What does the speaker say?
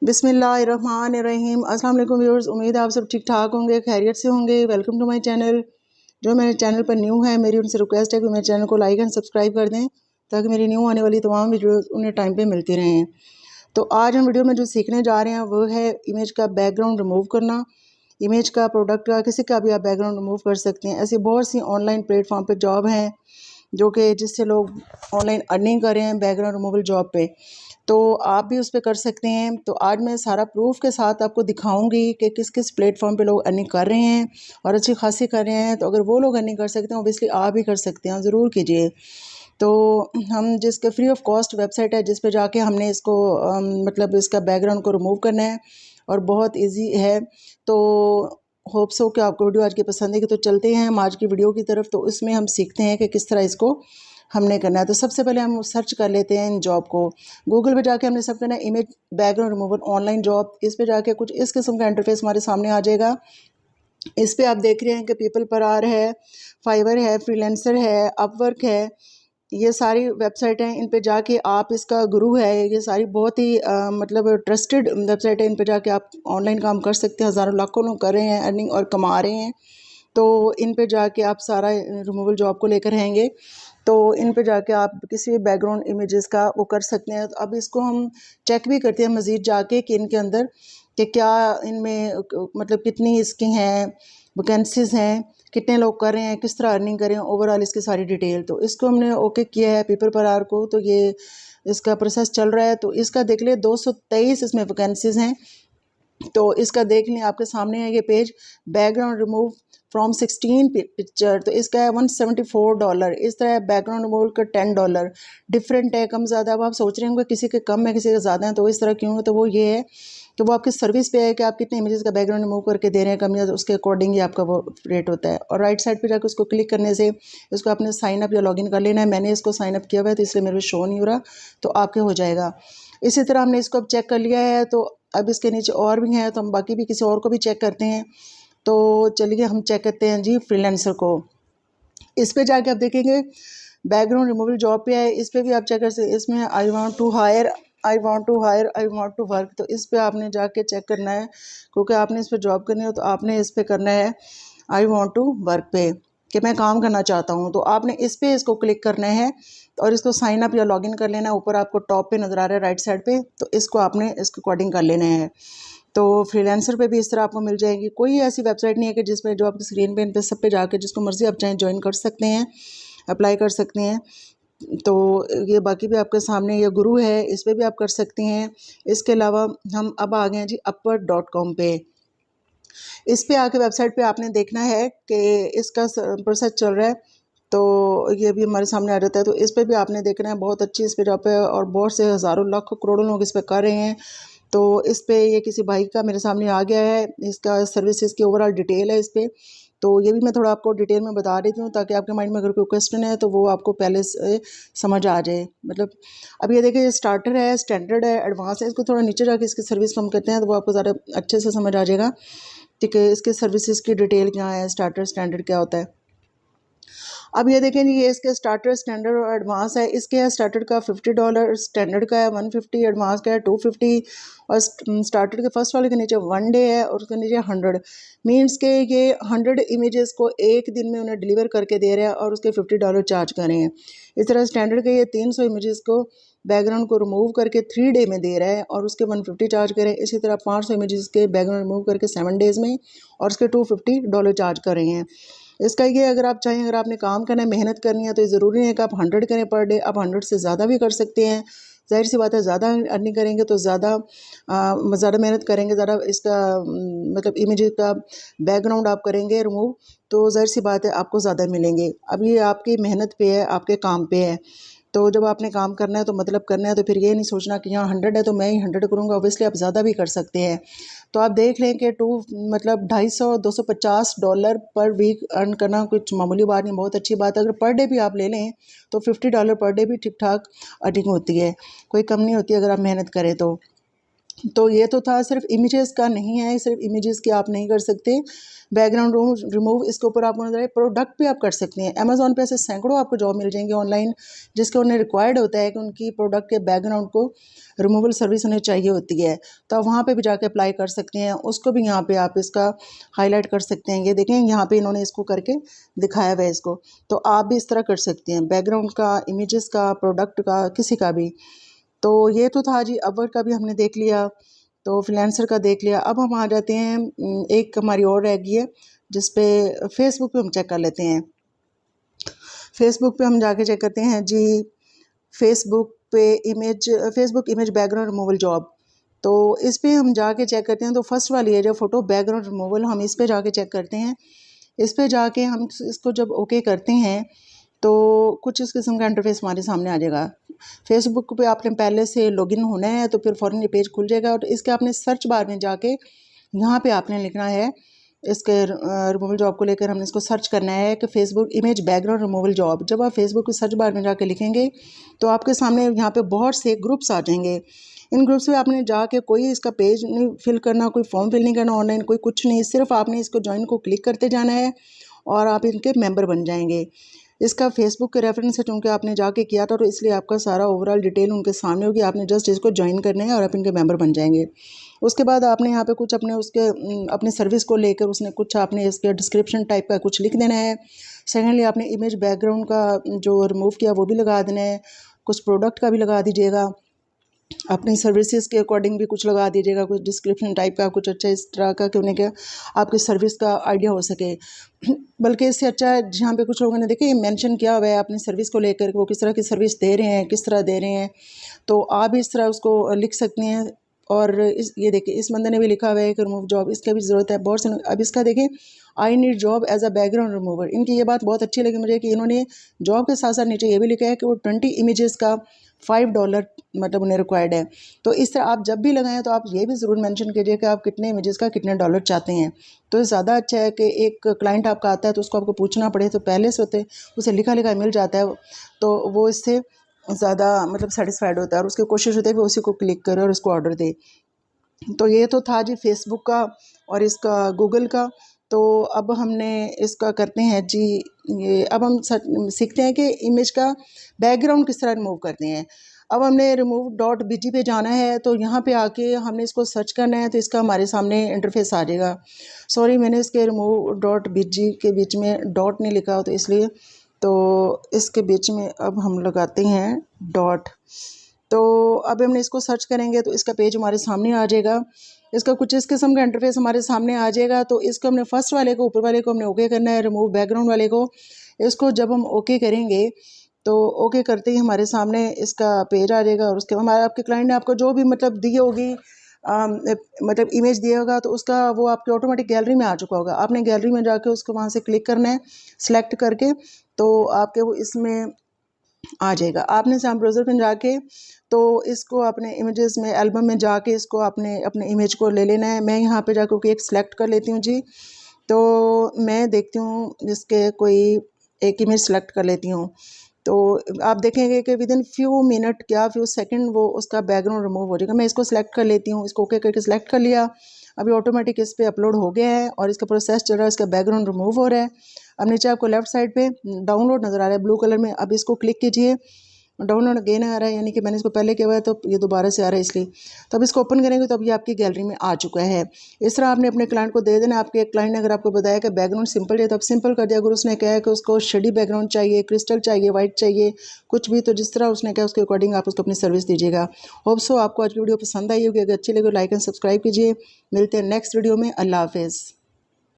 बिस्मिल्लाहिर्रहमानिर्रहीम। अस्सलाम वालेकुम व्यूअर्स, उम्मीद है आप सब ठीक ठाक होंगे, खैरियत से होंगे। Welcome to my channel. जो मेरे चैनल पर न्यू है, मेरी उनसे रिक्वेस्ट है कि मेरे चैनल को लाइक एंड सब्सक्राइब कर दें ताकि मेरी न्यू आने वाली तमाम वीडियोस उन्हें टाइम पे मिलती रहें। तो आज हम वीडियो में जो सीखने जा रहे हैं वो है इमेज का बैकग्राउंड रिमूव करना। इमेज का, प्रोडक्ट का, किसी का भी आप बैकग्राउंड रिमूव कर सकते हैं। ऐसी बहुत सी ऑनलाइन प्लेटफॉर्म पर जॉब हैं जो कि जिससे लोग ऑनलाइन अर्निंग कर रहे हैं बैकग्राउंड रिमूवल जॉब पे। तो आप भी उस पर कर सकते हैं। तो आज मैं सारा प्रूफ के साथ आपको दिखाऊंगी कि किस किस प्लेटफॉर्म पे लोग अर्निंग कर रहे हैं और अच्छी खासी कर रहे हैं। तो अगर वो लोग अर्निंग कर सकते हैं ऑब्वियसली आप भी कर सकते हैं, ज़रूर कीजिए। तो हम जिसके फ्री ऑफ कॉस्ट वेबसाइट है जिस पे जाके हमने इसको मतलब इसका बैकग्राउंड को रिमूव करना है और बहुत इजी है। तो होप सो कि आपको वीडियो आज की पसंद है। कि तो चलते हैं हम आज की वीडियो की तरफ। तो इसमें हम सीखते हैं कि किस तरह इसको हमने करना है। तो सबसे पहले हम सर्च कर लेते हैं इन जॉब को। गूगल पे जाके हमने सब करना है image background removal online job. इस पे जाके कुछ इस किस्म का इंटरफेस हमारे सामने आ जाएगा। इस पे आप देख रहे हैं कि पीपल पर आर है, फाइवर है, फ्रीलांसर है, अपवर्क है। ये सारी वेबसाइट हैं। इन पे जाके आप, इसका गुरु है, ये सारी बहुत ही मतलब ट्रस्टेड वेबसाइट है। इन पे जाके आप ऑनलाइन काम कर सकते हैं। हज़ारों लाखों लोग कर रहे हैं अर्निंग और कमा रहे हैं। तो इन पे जाके आप सारा रिमूवल जॉब को लेकर रहेंगे। तो इन पे जाके आप किसी भी बैकग्राउंड इमेजेस का वो कर सकते हैं। तो अब इसको हम चेक भी करते हैं मज़ीद जाके कि इनके अंदर कि क्या इनमें मतलब कितनी इसकी हैं वैकेंसीज़ हैं, कितने लोग कर रहे हैं, किस तरह अर्निंग कर रहे हैं, ओवरऑल इसकी सारी डिटेल। तो इसको हमने ओके किया है पेपर पर आर को। तो ये इसका प्रोसेस चल रहा है। तो इसका देख ले 223 इसमें वैकेंसीज़ हैं। तो इसका देख लें, आपके सामने है ये page, background remove from 16 picture. तो इसका है $174। इस तरह बैकग्राउंड रिमूवल का $10 डिफरेंट है, कम ज़्यादा। अब आप सोच रहे होंगे किसी के कम है किसी के ज़्यादा है, तो इस तरह क्यों है? तो वो ये है कि वो आपकी सर्विस पे है कि आप कितने इमेजेस का बैकग्राउंड रिमूव करके दे रहे हैं, कम या, तो उसके अकॉर्डिंग ही आपका वो रेट होता है। और राइट साइड पे जाकर उसको क्लिक करने से इसको आपने साइन अप या लॉगिन कर लेना है। मैंने इसको साइन अप किया हुआ है तो इसलिए मेरे को शो नहीं हो रहा, तो आपके हो जाएगा। इसी तरह हमने इसको अब चेक कर लिया है। तो अब इसके नीचे और भी हैं, तो हम बाकी भी किसी और को भी चेक करते हैं। तो चलिए हम चेक करते हैं जी फ्रीलांसर को। इस पे जाके आप देखेंगे बैकग्राउंड रिमूवल जॉब पे है। इस पे भी आप चेक कर सकते हैं। इसमें I want to hire, I want to hire, I want to work. तो इस पे आपने जाके चेक करना है, क्योंकि आपने इस पे जॉब करनी है। तो आपने इस पे करना है आई वांट टू वर्क पे, कि मैं काम करना चाहता हूँ। तो आपने इस पे इसको क्लिक करना है और इसको साइन अप या लॉगिन कर लेना है। ऊपर आपको टॉप पे नज़र आ रहा है राइट साइड पे, तो इसको आपने इसके अकॉर्डिंग कर लेना है। तो फ्रीलांसर पे भी इस तरह आपको मिल जाएगी। कोई ऐसी वेबसाइट नहीं है कि जिसमें जो आपकी स्क्रीन पे इन पे सब पे जाके जिसको मर्ज़ी आप चाहें ज्वाइन कर सकते हैं, अप्लाई कर सकते हैं। तो ये बाकी भी आपके सामने ये गुरु है, इस पे भी आप कर सकती हैं। इसके अलावा हम अब आ गए हैं जी upwork.com पे। इस पे आके वेबसाइट पे आपने देखना है कि इसका प्रोसेस चल रहा है। तो ये भी हमारे सामने आ जाता है। तो इस पे भी आपने देखना है, बहुत अच्छी इस पे जॉब है और बहुत से हज़ारों लाखों करोड़ों लोग इस पे कर रहे हैं। तो इस पे ये किसी भाई का मेरे सामने आ गया है, इसका सर्विसेज की ओवरऑल डिटेल है इस पे। तो ये भी मैं थोड़ा आपको डिटेल में बता देती हूँ ताकि आपके माइंड में अगर कोई क्वेश्चन है तो वो आपको पहले से समझ आ जाए। मतलब अब ये देखिए, स्टार्टर है, स्टैंडर्ड है, एडवांस है। इसको थोड़ा नीचे जाके इसकी सर्विस कम करते हैं तो वो आपको ज़्यादा अच्छे से समझ आ जाएगा। ठीक है, इसके सर्विसेज की डिटेल क्या है, स्टार्टर स्टैंडर्ड क्या होता है। अब ये देखें जी, ये इसके स्टार्टर, स्टैंडर्ड और एडवांस है। इसके है स्टार्टर का $50, स्टैंडर्ड का है 150, एडवांस का है 250 और स्टार्टर के फर्स्ट वाले के नीचे 1 डे है और उसके नीचे 100। मीन्स के ये 100 इमेजेस को एक दिन में उन्हें डिलीवर करके दे रहे हैं और उसके $50 चार्ज कर रहे हैं। इस तरह स्टैंडर्ड के ये 300 इमेजेस को बैकग्राउंड को रिमूव करके 3 डे में दे रहा है और उसके 150 चार्ज करें। इसी तरह 500 इमेजेस के बैकग्राउंड रिमूव करके 7 डेज़ में और उसके $250 चार्ज कर रहे हैं। इसका ये, अगर आप चाहें, अगर आपने काम करना है, मेहनत करनी है, तो ये ज़रूरी है कि आप 100 करें पर डे। आप 100 से ज़्यादा भी कर सकते हैं। ज़ाहिर सी बात है, ज़्यादा अर्निंग करेंगे तो ज़्यादा मेहनत करेंगे, ज़्यादा इसका मतलब इमेज का बैकग्राउंड आप करेंगे रिमूव, तो ज़ाहिर सी बात है आपको ज़्यादा मिलेंगे। अब ये आपकी मेहनत पे है, आपके काम पे है। तो जब आपने काम करना है तो मतलब करना है, तो फिर ये नहीं सोचना कि यहाँ 100 है तो मैं ही 100 करूँगा। ऑब्वियसली आप ज़्यादा भी कर सकते हैं। तो आप देख लें कि मतलब 250 $250 पर वीक अर्न करना कुछ मामूली बात नहीं, बहुत अच्छी बात है। अगर पर डे भी आप ले लें तो $50 पर डे भी ठीक ठाक अर्निंग होती है, कोई कम नहीं होती अगर आप मेहनत करें तो। तो ये तो था, सिर्फ इमेजेस का नहीं है, सिर्फ इमेजेस के आप नहीं कर सकते, बैकग्राउंड रिमूव इसके ऊपर आप प्रोडक्ट भी आप कर सकते हैं। अमेज़ॉन पे ऐसे सैकड़ों आपको जॉब मिल जाएंगे ऑनलाइन जिसके उन्हें रिक्वायर्ड होता है कि उनकी प्रोडक्ट के बैकग्राउंड को रिमूवल सर्विस उन्हें चाहिए होती है, तो आप वहाँ पे भी जाके अप्लाई कर सकते हैं। उसको भी यहाँ पे आप इसका हाईलाइट कर सकते हैं। ये देखें यहाँ पे इन्होंने इसको करके दिखाया हुआ है इसको, तो आप भी इस तरह कर सकते हैं, बैकग्राउंड का, इमेजेस का, प्रोडक्ट का, किसी का भी। तो ये तो था जी, अपवर्क का भी हमने देख लिया, तो फ्रीलांसर का देख लिया। अब हम आ जाते हैं, एक हमारी और रह गई है जिस पे फेसबुक पे हम चेक कर लेते हैं। फेसबुक पे हम जाके चेक करते हैं जी, फेसबुक पे Facebook image background removal job. तो इस पे हम जाके चेक करते हैं, तो फर्स्ट वाली है जो फ़ोटो बैकग्राउंड रिमूवल, हम इस पे जाके चेक करते हैं। इस पे जाके हम इसको जब ओके करते हैं तो कुछ इस किस्म का इंटरफेस हमारे सामने आ जाएगा। फेसबुक पे आपने पहले से लॉगिन होना है तो फिर फ़ौरन ये पेज खुल जाएगा, और इसके आपने सर्च बार में जाके यहाँ पे आपने लिखना है, इसके रिमूवल जॉब को लेकर हमने इसको सर्च करना है कि Facebook image background removal job. जब आप फेसबुक के सर्च बार में जाके लिखेंगे तो आपके सामने यहाँ पे बहुत से ग्रुप्स आ जाएंगे। इन ग्रुप्स में आपने जाके कोई इसका पेज नहीं फिल करना, कोई फॉर्म फिल नहीं करना ऑनलाइन, कोई कुछ नहीं, सिर्फ आपने इसको ज्वाइन को क्लिक करते जाना है और आप इनके मेंबर बन जाएंगे। इसका फेसबुक के रेफरेंस से चूँकि आपने जाके किया था तो इसलिए आपका सारा ओवरऑल डिटेल उनके सामने होगी, आपने जस्ट इसको ज्वाइन करना है और आप इनके मेंबर बन जाएंगे। उसके बाद आपने यहाँ पे कुछ अपने सर्विस को लेकर उसने कुछ आपने इसके डिस्क्रिप्शन टाइप का कुछ लिख देना है। सेकेंडली आपने इमेज बैकग्राउंड का जो रिमूव किया वो भी लगा देना है, कुछ प्रोडक्ट का भी लगा दीजिएगा, अपनी सर्विसेज के अकॉर्डिंग भी कुछ लगा दीजिएगा, कुछ डिस्क्रिप्शन टाइप का, कुछ अच्छा इस तरह का कि उन्हें क्या आपकी सर्विस का आइडिया हो सके। बल्कि इससे अच्छा है जहाँ पे कुछ लोगों ने देखिए मेंशन किया हुआ है अपनी सर्विस को लेकर, वो किस तरह की सर्विस दे रहे हैं, किस तरह दे रहे हैं, तो आप इस तरह उसको लिख सकते हैं। और ये देखिए इस बंदे ने भी लिखा हुआ है कि रिमूव जॉब, इसका भी ज़रूरत है बहुत से। अब इसका देखें, I need job as a background remover, इनकी ये बात बहुत अच्छी लगी मुझे कि इन्होंने जॉब के साथ साथ नीचे ये भी लिखा है कि वो 20 इमेजेस का $5 मतलब उन्हें रिक्वायर्ड है। तो इस तरह आप जब भी लगाएं तो आप ये भी ज़रूर मेंशन कीजिए कि आप कितने इमेजेस का कितने डॉलर चाहते हैं। तो ज़्यादा अच्छा है कि एक क्लाइंट आपका आता है तो उसको आपको पूछना पड़े, तो पहले से होते उसे लिखा लिखा मिल जाता है, तो वो इससे ज़्यादा मतलब सेटिस्फाइड होता है और उसकी कोशिश होती है कि उसी को क्लिक करे और उसको ऑर्डर दे। तो ये तो था जी फेसबुक का और इसका गूगल का। तो अब हमने इसका करते हैं जी, ये अब हम सीखते हैं कि इमेज का बैकग्राउंड किस तरह रिमूव करते हैं। अब हमने remove.bg पे जाना है, तो यहाँ पे आके हमने इसको सर्च करना है, तो इसका हमारे सामने इंटरफेस आ जाएगा। सॉरी मैंने इसके remove.bg के बीच में डॉट नहीं लिखा तो इसलिए, तो इसके बीच में अब हम लगाते हैं डॉट। तो अब हमने इसको सर्च करेंगे तो इसका पेज हमारे सामने आ जाएगा। इसका कुछ इस किस्म का इंटरफेस हमारे सामने आ जाएगा। तो इसको हमने फर्स्ट वाले को, ऊपर वाले को हमने ओके करना है, रिमूव बैकग्राउंड वाले को। इसको जब हम ओके करेंगे तो ओके करते ही हमारे सामने इसका पेज आ जाएगा, और उसके हमारे आपके क्लाइंट ने आपको जो भी मतलब दी होगी मतलब इमेज दिया होगा तो उसका वो आपके ऑटोमेटिक गैलरी में आ चुका होगा। आपने गैलरी में जाके उसको वहाँ से क्लिक करना है सिलेक्ट करके, तो आपके वो इसमें आ जाएगा। आपने साम ब्राउज़र में जाके तो इसको अपने इमेजेस में एल्बम में जाके इसको आपने अपने इमेज को ले लेना है। मैं यहाँ पे जाकर कोई एक सिलेक्ट कर लेती हूँ जी। तो मैं देखती हूँ जिसके कोई एक इमेज सेलेक्ट कर लेती हूँ। तो आप देखेंगे कि विदिन फ्यू मिनट क्या फ्यू सेकंड वो उसका बैकग्राउंड रिमूव हो जाएगा। मैं इसको सिलेक्ट कर लेती हूँ, इसको ओके करके सिलेक्ट कर लिया। अभी ऑटोमेटिक इस पर अपलोड हो गया है और इसका प्रोसेस चल रहा है, इसका बैकग्राउंड रिमूव हो रहा है। अब नीचे आपको लेफ्ट साइड पे डाउनलोड नज़र आ रहा है ब्लू कलर में, अब इसको क्लिक कीजिए। डाउनलोड अगेन आ रहा है, यानी कि मैंने इसको पहले किया हुआ है तो ये दोबारा से आ रहा है इसलिए। तो अब इसको ओपन करेंगे तो अब ये आपकी गैलरी में आ चुका है। इस तरह आपने अपने क्लाइंट को दे देना। आपके क्लाइंट ने अगर आपको बताया कि बैकग्राउंड सिंपल है तो आप सिंपल कर दिया। अगर उसने कहा है कि उसको शेडी बैकग्राउंड चाहिए, क्रिस्टल चाहिए, वाइट चाहिए, कुछ भी, तो जिस तरह उसने कहा उसके अकॉर्डिंग आप उसको अपनी सर्विस दीजिएगा। होप सो आपको आज की वीडियो पसंद आई होगी। अगर अच्छी लगे लाइक एंड सब्सक्राइब कीजिए। मिलते हैं नेक्स्ट वीडियो में। अल्लाह हाफिज़।